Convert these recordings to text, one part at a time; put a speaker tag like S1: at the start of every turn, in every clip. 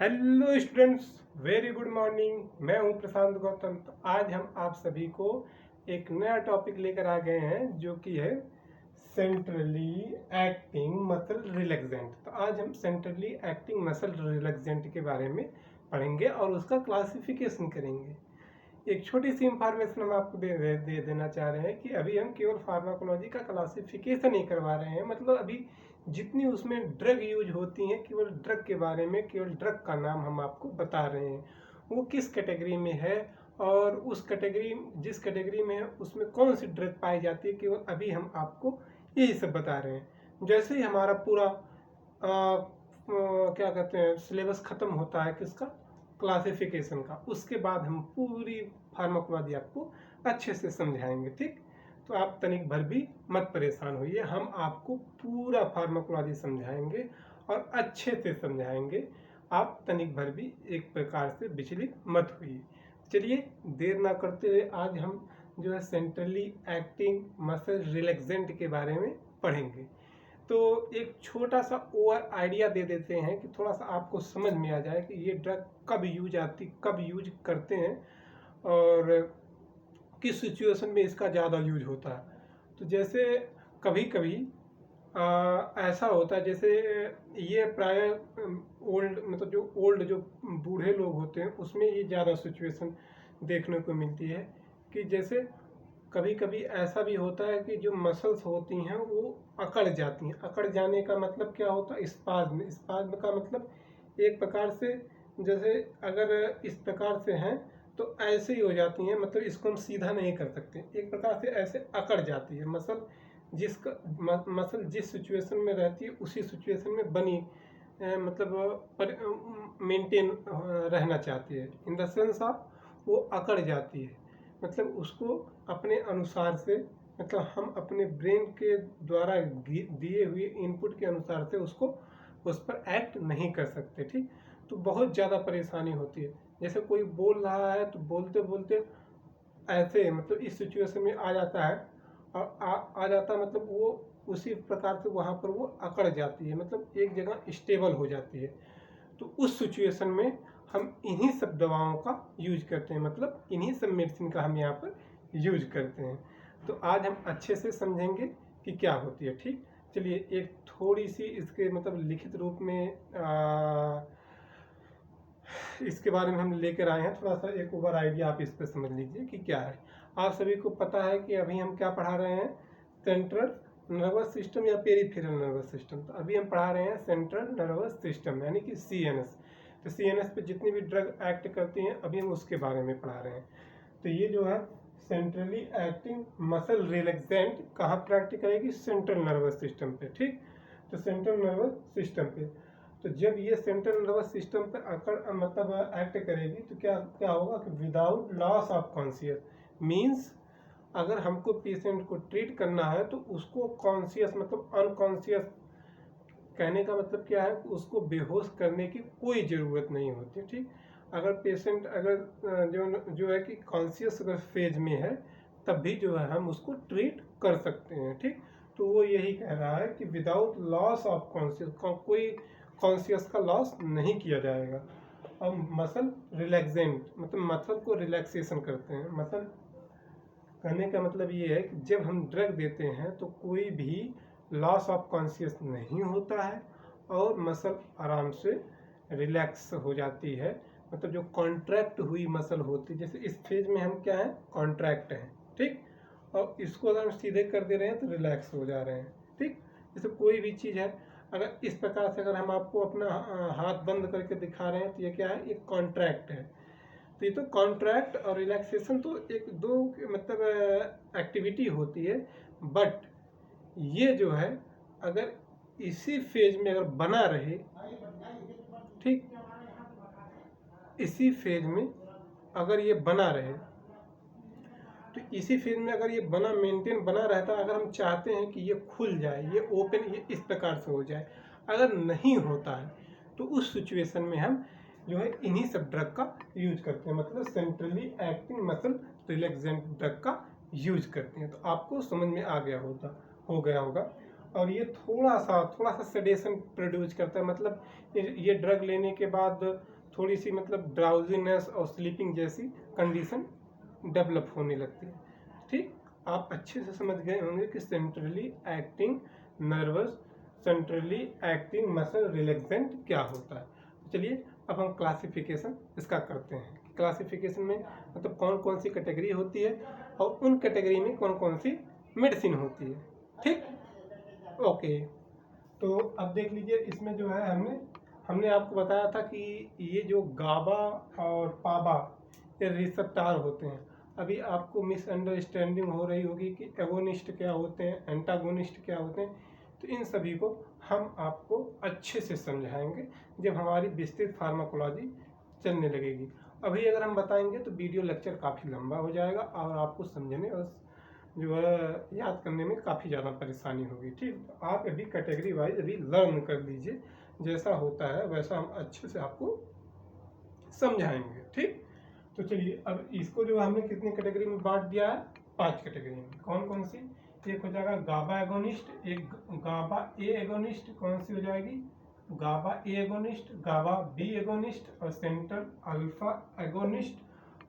S1: Hello students, very good morning. मैं हूं प्रशांत गौतम। तो आज हम आप सभी को एक नया टॉपिक लेकर आ गए हैं जो कि है सेंट्रली एक्टिंग मसल रिलैक्सेंट। तो आज हम सेंट्रली एक्टिंग मसल रिलैक्सेंट के बारे में पढ़ेंगे और उसका क्लासिफिकेशन करेंगे। एक छोटी सी इंफॉर्मेशन हम आपको दे देना चाह रहे हैं कि अभी हम केवल फार्माकोलॉजी का क्लासिफिकेशन ही करवा रहे हैं। मतलब अभी जितनी उसमें ड्रग यूज होती हैं, केवल ड्रग के बारे में, केवल ड्रग का नाम हम आपको बता रहे हैं, वो किस कैटेगरी में है और उस कैटेगरी जिस कैटेगरी में है उसमें कौन सी ड्रग पाई जाती है, केवल अभी हम आपको यही सब बता रहे हैं। जैसे ही हमारा पूरा क्या कहते हैं सिलेबस ख़त्म होता है किसका, क्लासिफिकेशन का, उसके बाद हम पूरी फार्माकोलॉजी आपको अच्छे से समझाएंगे। ठीक, तो आप तनिक भर भी मत परेशान होइए, हम आपको पूरा फार्माकोलॉजी समझाएंगे और अच्छे से समझाएंगे। आप तनिक भर भी एक प्रकार से विचलित मत होइए। चलिए देर ना करते हुए आज हम जो है सेंट्रली एक्टिंग मसल रिलैक्सेंट के बारे में पढ़ेंगे। तो एक छोटा सा ओवर आइडिया दे देते हैं कि थोड़ा सा आपको समझ में आ जाए कि ये ड्रग कब यूज करते हैं और किस सिचुएशन में इसका ज़्यादा यूज होता है। तो जैसे कभी कभी ऐसा होता है, जैसे ये प्राय ओल्ड मतलब जो बूढ़े लोग होते हैं उसमें ये ज़्यादा सिचुएशन देखने को मिलती है कि जैसे कभी कभी ऐसा भी होता है कि जो मसल्स होती हैं वो अकड़ जाती हैं। अकड़ जाने का मतलब क्या होता है, स्पाज्म। स्पाज्म का मतलब एक प्रकार से जैसे अगर इस प्रकार से हैं तो ऐसे ही हो जाती हैं, मतलब इसको हम सीधा नहीं कर सकते, एक प्रकार से ऐसे अकड़ जाती है मसल। मसल जिस सिचुएशन में रहती है उसी सिचुएशन में बनी मतलब मेंटेन रहना चाहती है, इन द सेंस ऑफ वो अकड़ जाती है। मतलब उसको अपने अनुसार से, मतलब हम अपने ब्रेन के द्वारा दिए हुए इनपुट के अनुसार से उसको उस पर एक्ट नहीं कर सकते। ठीक, तो बहुत ज़्यादा परेशानी होती है। जैसे कोई बोल रहा है तो बोलते बोलते ऐसे मतलब इस सिचुएशन में आ जाता है और आ जाता मतलब वो उसी प्रकार से वहाँ पर वो अकड़ जाती है, मतलब एक जगह स्टेबल हो जाती है। तो उस सिचुएशन में हम इन्हीं सब दवाओं का यूज करते हैं, मतलब इन्हीं सब मेडिसिन का हम यहाँ पर यूज करते हैं। तो आज हम अच्छे से समझेंगे कि क्या होती है। ठीक, चलिए एक थोड़ी सी इसके मतलब लिखित रूप में इसके बारे में हम लेकर आए हैं। थोड़ा सा एक ओवर आइडिया आप इस पर समझ लीजिए कि क्या है। आप सभी को पता है कि अभी हम क्या पढ़ा रहे हैं, सेंट्रल नर्वस सिस्टम या पेरिफेरल नर्वस सिस्टम। तो अभी हम पढ़ा रहे हैं सेंट्रल नर्वस सिस्टम यानी कि CNS। तो CNS पे जितनी भी ड्रग एक्ट करती हैं अभी हम उसके बारे में पढ़ा रहे हैं। तो ये जो है सेंट्रली एक्टिंग मसल रिलैक्सेंट कहाँ पर एक्ट करेगी, सेंट्रल नर्वस सिस्टम पे। ठीक, तो सेंट्रल नर्वस सिस्टम पे, तो जब ये सेंट्रल नर्वस सिस्टम पर अकड़ मतलब एक्ट करेगी तो क्या क्या होगा कि without loss of conscious, means अगर हमको पेशेंट को ट्रीट करना है तो उसको कॉन्शियस मतलब अनकॉन्शियस, कहने का मतलब क्या है, उसको बेहोश करने की कोई ज़रूरत नहीं होती। ठीक, अगर पेशेंट अगर जो है कि कॉन्शियस अगर फेज में है तब भी जो है हम उसको ट्रीट कर सकते हैं। ठीक, तो वो यही कह रहा है कि विदाउट लॉस ऑफ कॉन्शियस, कोई कॉन्शियस का लॉस नहीं किया जाएगा। अब मसल रिलैक्सेंट मतलब मसल को रिलैक्सेशन करते हैं। मसल कहने का मतलब ये है कि जब हम ड्रग देते हैं तो कोई भी लॉस ऑफ कॉन्शियस नहीं होता है और मसल आराम से रिलैक्स हो जाती है। मतलब जो कॉन्ट्रैक्ट हुई मसल होती है, जैसे इस फेज में हम क्या है, कॉन्ट्रैक्ट हैं। ठीक, और इसको अगर हम सीधे कर दे रहे हैं तो रिलैक्स हो जा रहे हैं। ठीक, जैसे कोई भी चीज़ है, अगर इस प्रकार से अगर हम आपको अपना हाथ बंद करके दिखा रहे हैं तो ये क्या है, एक कॉन्ट्रैक्ट है। तो ये तो कॉन्ट्रैक्ट और रिलैक्सेशन तो एक दो मतलब एक्टिविटी होती है, बट ये जो है अगर इसी फेज में अगर बना रहे, ठीक, इसी फेज में अगर ये बना रहे तो इसी फेज में अगर ये बना मेंटेन बना रहता, अगर हम चाहते हैं कि ये खुल जाए, ये ओपन, ये इस प्रकार से हो जाए, अगर नहीं होता है तो उस सिचुएशन में हम जो है इन्हीं सब ड्रग का यूज करते हैं, मतलब centrally acting muscle relaxant drug का यूज करते हैं। तो आपको समझ में आ गया हो गया होगा। और ये थोड़ा सा सेडेशन प्रोड्यूस करता है, मतलब ये ड्रग लेने के बाद थोड़ी सी मतलब ड्राउजीनेस और स्लीपिंग जैसी कंडीशन डेवलप होने लगती है। ठीक, आप अच्छे से समझ गए होंगे कि सेंट्रली एक्टिंग मसल रिलैक्सेंट क्या होता है। चलिए अब हम क्लासिफिकेशन इसका करते हैं। क्लासिफिकेशन में मतलब कौन कौन सी कैटेगरी होती है और उन कैटेगरी में कौन कौन सी मेडिसिन होती है। ठीक, ओके। तो अब देख लीजिए, इसमें जो है हमने आपको बताया था कि ये जो गाबा और पाबा ये रिसेप्टर होते हैं। अभी आपको मिसअंडरस्टैंडिंग हो रही होगी कि एगोनिस्ट क्या होते हैं, एंटागोनिस्ट क्या होते हैं। तो इन सभी को हम आपको अच्छे से समझाएंगे जब हमारी विस्तृत फार्माकोलॉजी चलने लगेगी। अभी अगर हम बताएंगे तो वीडियो लेक्चर काफ़ी लंबा हो जाएगा और आपको समझने और जो है याद करने में काफ़ी ज़्यादा परेशानी होगी। ठीक, तो आप अभी कैटेगरी वाइज अभी लर्न कर लीजिए, जैसा होता है वैसा हम अच्छे से आपको समझाएंगे। ठीक, तो चलिए अब इसको जो हमने कितनी कैटेगरी में बांट दिया है, 5 कैटेगरी में। कौन कौन सी? एक हो जाएगा गाबा एगोनिस्ट, एक गाबा ए एगोनिस्ट, कौन सी हो जाएगी? गाबा ए एगोनिस्ट, गाबा बी एगोनिस्ट और सेंट्रल अल्फा एगोनिस्ट,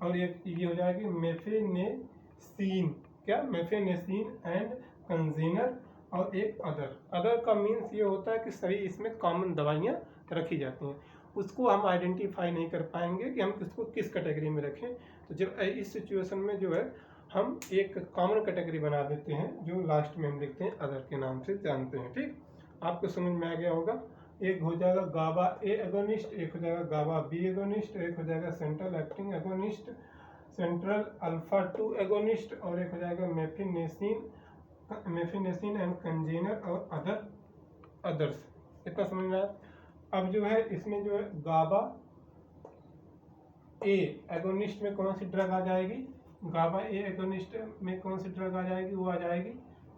S1: और एक ये हो जाएगी मेफेनेसिन, क्या मेफेनेसिन एंड कंजीनर, और एक अदर का मीन्स ये होता है कि सभी इसमें कॉमन दवाइयाँ रखी जाती हैं। उसको हम आइडेंटिफाई नहीं कर पाएंगे कि हम किसको किस कैटेगरी में रखें। तो जब इस सिचुएशन में जो है हम एक कॉमन कैटेगरी बना देते हैं जो लास्ट में हम लिखते हैं अदर के नाम से जानते हैं। ठीक, आपको समझ में आ गया होगा। एक हो जाएगा गाबा ए एगोनिस्ट, एक हो जाएगा गाबा बी एगोनिस्ट, एक हो जाएगा central acting agonist, central alpha 2 agonist, और एक हो जाएगा मेफिनेसिन एंड कंजेनर और अदर्स। इतना समझ में आया। अब जो है इसमें जो है गाबा ए एगोनिस्ट में कौन सी ड्रग आ जाएगी? गाबा ए एगोनिस्ट में कौन सी ड्रग आ जाएगी? वो आ जाएगी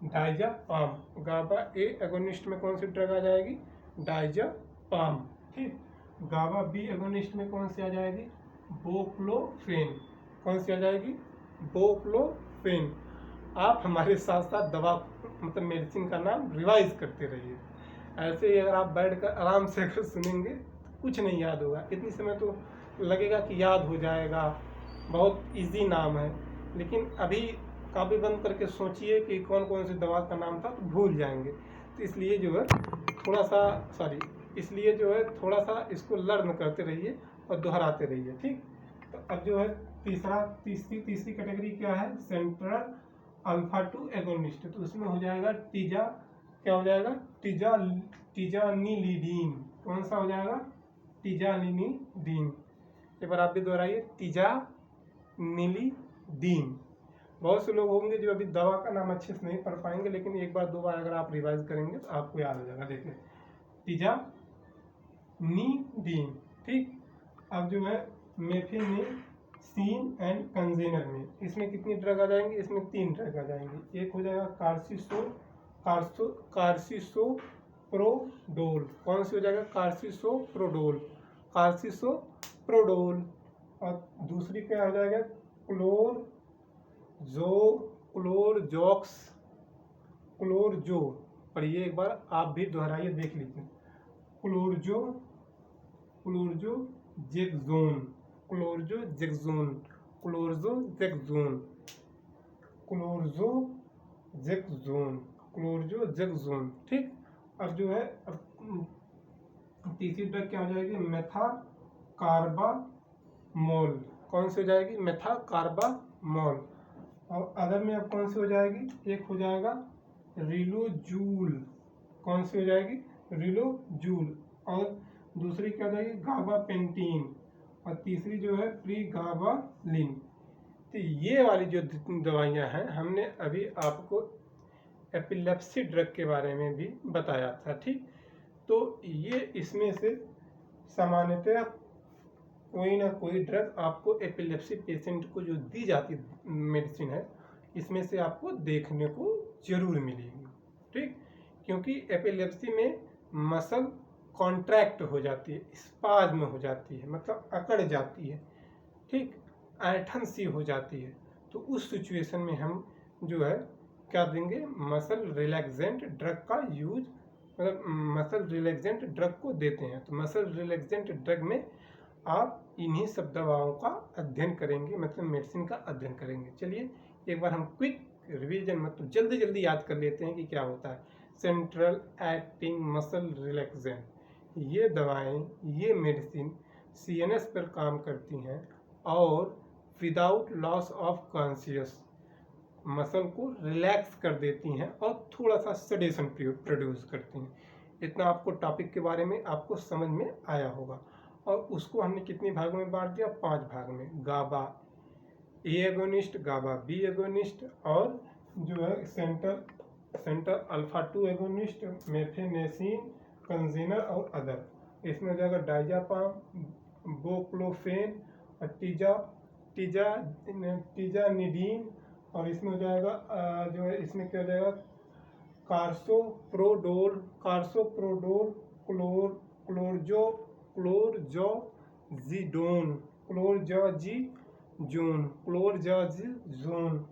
S1: डायजापाम। गाबा ए एगोनिस्ट में कौन सी ड्रग आ जाएगी? डायजापाम। ठीक, गाबा बी एगोनिस्ट में कौन सी आ जाएगी? बोक्लोफेन। कौन सी आ जाएगी? बोक्लोफेन। आप हमारे साथ साथ दवा मतलब मेडिसिन का नाम रिवाइज करते रहिए। ऐसे ही अगर आप बैठ कर आराम से अगर सुनेंगे तो कुछ नहीं याद होगा। इतनी समय तो लगेगा कि याद हो जाएगा, बहुत इजी नाम है, लेकिन अभी कॉपी बंद करके सोचिए कि कौन कौन सी दवा का नाम था तो भूल जाएंगे। तो इसलिए जो है थोड़ा सा इसको लर्न करते रहिए और दोहराते रहिए। ठीक, तो अब जो है तीसरी कैटेगरी क्या है? Central alpha 2 agonist. तो उसमें हो जाएगा क्या हो जाएगा? टिजानिलीडीन। कौन सा हो जाएगा? टिजानिलीडीन। एक बार आप भी दोहराइए, टिजानिलीडीन। बहुत से लोग होंगे जो अभी दवा का नाम अच्छे से नहीं पढ़ पाएंगे, लेकिन एक बार दो बार अगर आप रिवाइज करेंगे तो आपको याद हो जाएगा। देखिए, टिजानिलीडीन। ठीक, अब जो है मेफेनेसिन एंड कंजेनर में इसमें कितनी ड्रग आ जाएंगी? इसमें 3 ड्रग आ जाएंगी। एक हो जाएगा कार्सिसोप्रोडोल। कौन सी हो जाएगा? कार्सिसोप्रोडोल। और दूसरी क्या हो जाएगा? क्लोरजो। और ये एक बार आप भी दोहराइए, देख लीजिए। क्लोरजोजेक्सोन। ठीक, अब जो है तीसरी ड्रग क्या हो जाएगी? मेथाकार्बामोल। कौन सी हो जाएगी? मेथाकार्बामोल। और अदर में अब कौन सी हो जाएगी? एक हो जाएगा रिलोजूल। कौन सी हो जाएगी? रिलोजूल। और दूसरी क्या हो जाएगी? गाबापेंटीन। और तीसरी जो है प्रीगाबालिन। तो ये वाली जो दवाइयाँ हैं, हमने अभी आपको एपिलेप्सी ड्रग के बारे में भी बताया था। ठीक, तो ये इसमें से सामान्यतः कोई ना कोई ड्रग आपको एपिलेप्सी पेशेंट को जो दी जाती मेडिसिन है, इसमें से आपको देखने को जरूर मिलेगी। ठीक, क्योंकि एपिलेप्सी में मसल कॉन्ट्रैक्ट हो जाती है, स्पाज्म हो जाती है, मतलब अकड़ जाती है। ठीक, ऐंठन सी हो जाती है। तो उस सिचुएशन में हम जो है क्या देंगे, मसल रिलैक्सेंट ड्रग का यूज, मतलब मसल रिलैक्सेंट ड्रग को देते हैं। तो मसल रिलैक्सेंट ड्रग में आप इन्हीं सब दवाओं का अध्ययन करेंगे, मतलब मेडिसिन का अध्ययन करेंगे। चलिए एक बार हम क्विक रिवीजन, मतलब जल्दी जल्दी याद कर लेते हैं कि क्या होता है। सेंट्रल एक्टिंग मसल रिलैक्सेंट, ये दवाएं, ये मेडिसिन सीएनएस पर काम करती हैं और without loss of conscious muscle को रिलैक्स कर देती हैं और थोड़ा सा सडेशन प्रोड्यूस करती हैं। इतना आपको टॉपिक के बारे में आपको समझ में आया होगा। और उसको हमने कितने भागों में बांट दिया, 5 भाग में। गाबा ए एगोनिस्ट, गाबा बी एगोनिस्ट, और जो है सेंटर अल्फा 2 एगोनिस्ट, मेथेनेसिन, कंजेनर और अदर। इसमें हो जाएगा डाइजापाम, बोक्लोफेन, टीजानिडीन, और इसमें हो जाएगा जो है इसमें क्या हो जाएगा, कार्सोप्रोडोल, क्लोरजाजीजोन,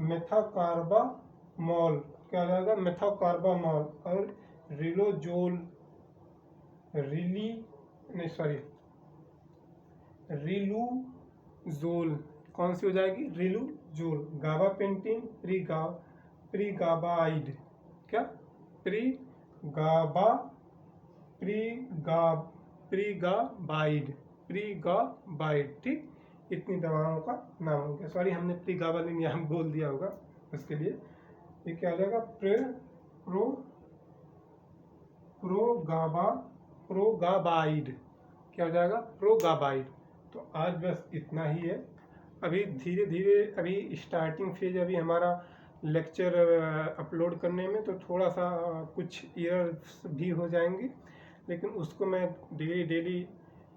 S1: मेथाकार्बामोल, क्या हो जाएगा, मेथाकार्बामोल, और रिलोजोल, रिलूजोल, कौन सी हो जाएगी, रिलूजोल। गाबापेंटिन, प्रीगाबाइड, क्या, प्रीगाबाइड, ठीक। इतनी दवाओं का नाम हो गया। सॉरी, हमने प्रीगाबालिन यहाँ बोल दिया होगा, उसके लिए ये क्या हो जाएगा, प्रोगाबाइड, क्या हो जाएगा, प्रोगाबाइड। तो आज बस इतना ही है। अभी धीरे धीरे, अभी स्टार्टिंग फेज अभी हमारा लेक्चर अपलोड करने में, तो थोड़ा सा कुछ एरर्स भी हो जाएंगे, लेकिन उसको मैं डेली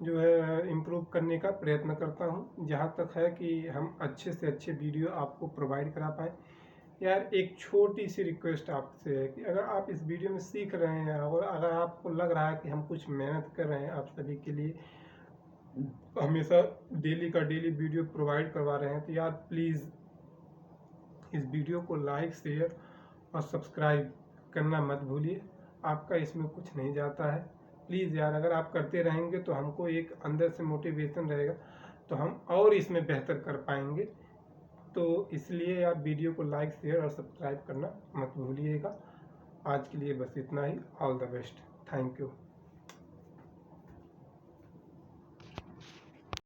S1: जो है इम्प्रूव करने का प्रयत्न करता हूँ, जहाँ तक है कि हम अच्छे से अच्छे वीडियो आपको प्रोवाइड करा पाए। यार एक छोटी सी रिक्वेस्ट आपसे है कि अगर आप इस वीडियो में सीख रहे हैं और अगर आपको लग रहा है कि हम कुछ मेहनत कर रहे हैं आप सभी के लिए, हमेशा डेली का डेली वीडियो प्रोवाइड करवा रहे हैं, तो यार प्लीज़ इस वीडियो को लाइक, शेयर और सब्सक्राइब करना मत भूलिए। आपका इसमें कुछ नहीं जाता है। प्लीज़ यार, अगर आप करते रहेंगे तो हमको एक अंदर से मोटिवेशन रहेगा, तो हम और इसमें बेहतर कर पाएंगे। तो इसलिए यार वीडियो को लाइक, शेयर और सब्सक्राइब करना मत भूलिएगा। आज के लिए बस इतना ही। All the best. Thank you.